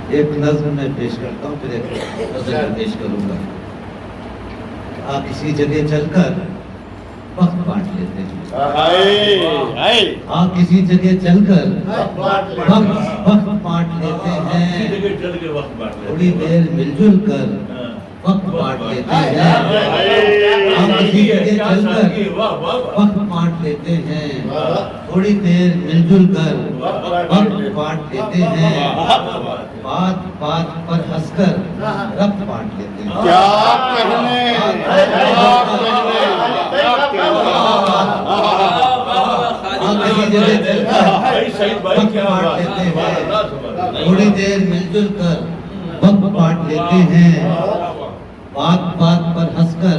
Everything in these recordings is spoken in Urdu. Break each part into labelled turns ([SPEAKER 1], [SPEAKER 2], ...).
[SPEAKER 1] ایک نظم میں پیش کرتا ہوں، پھر ایک غزل پیش کروں گا۔ آپ اسی جگہ چل کر وقت بانٹ لیتے ہیں، آپ کسی جگہ چل کر وقت بانٹ لیتے ہیں، تھوڑی دیر مل جل کر وقت بانٹ لیتے ہیں، آپ کسی جگہ چل کر وقت بانٹ لیتے ہیں، تھوڑی دیر مل جل کر وقت بانٹ لیتے ہیں، بات بات پر ہنس کر ربط بانٹ لیتے ہیں۔
[SPEAKER 2] کیا کہنے
[SPEAKER 1] تھوڑی دیر مل جل کر وقت بانٹ لیتے ہیں، بات بات پر ہنس کر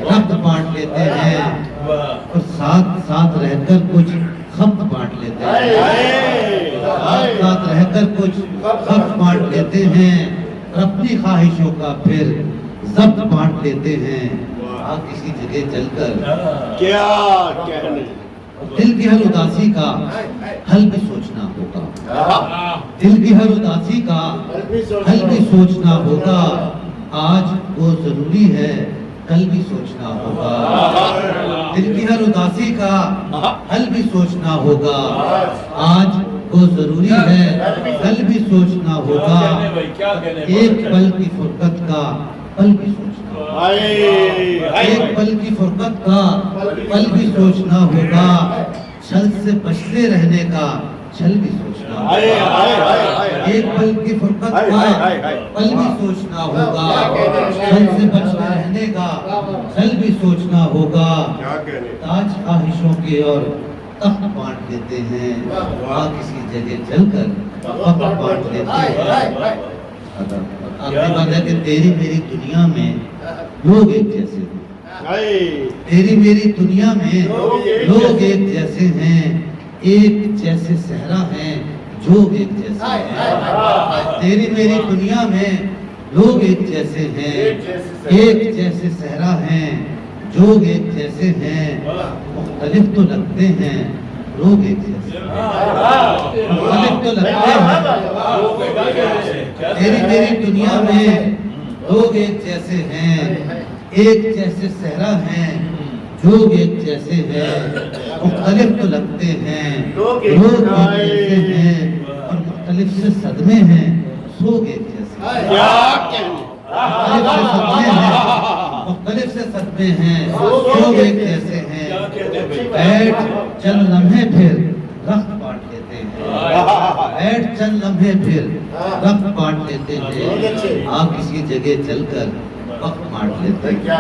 [SPEAKER 1] ربط بانٹ لیتے ہیں، اور ساتھ ساتھ رہ کر کچھ خبط بانٹ لیتے ہیں، ساتھ ساتھ رہ کر کچھ خبط بانٹ لیتے ہیں، اور اپنی خواہشوں کا پھر ضبط بانٹ لیتے ہیں۔ آپ کسی جگہ چل کر
[SPEAKER 2] کیا کہنے
[SPEAKER 1] دل کی ہر اداسی کا حل بھی سوچنا ہوگا، دل کی ہر اداسی کا حل بھی سوچنا ہوگا، آج وہ ضروری ہے کل بھی سوچنا ہوگا، دل کی ہر اداسی کا حل بھی سوچنا ہوگا، آج وہ ضروری ہے کل بھی سوچنا ہوگا، ایک پل کی فرقت کا پل بھی سوچنا ہوگا، ایک پل کی فرقت کا پل بھی سوچنا ہوگا، چھل سے بچتے رہنے کا چھل بھی سوچنا ہوگا، ایک پل کی فرقت کا پل بھی سوچنا ہوگا، چھل سے بچتے رہنے کا چھل بھی سوچنا ہوگا، تاج خواہشوں کے اور تخت بانٹ دیتے ہیں، کسی جگہ چل کر وقت بانٹ لیتے ہیں۔ آخری بات ہے کہ تیری میری دنیا میں لوگ ایک جیسے ہیں، تیری میری دنیا میں لوگ ایک جیسے ہیں، ایک جیسے صحرا ہیں جو ایک جیسے ہیں، تیری میری دنیا میں لوگ ایک جیسے ہیں، ایک جیسے صحرا ہیں جو ایک جیسے ہیں، مختلف تو لگتے ہیں لوگ ایک جیسے ہیں، مختلف تو لگتے ہیں، تیری میری دنیا میں لوگ ایک جیسے ہیں، ایک جیسے صحرا ہیں جو ایک جیسے ہیں، مختلف تو لگتے ہیں لوگ ایک جیسے ہیں، اور مختلف سے صدمے ہیں سوگ ایک جیسے ہیں، مختلف سے صدمے ہیں سوگ ایک جیسے ہیں، بیٹھ چند لمحے پھر رخت بانٹ لیتے ہیں، بیٹھ چند لمحے پھر رخت بانٹ لیتے ہیں، آپ کسی جگہ چل کر وقت بانٹ لیتے ہیں۔
[SPEAKER 3] کیا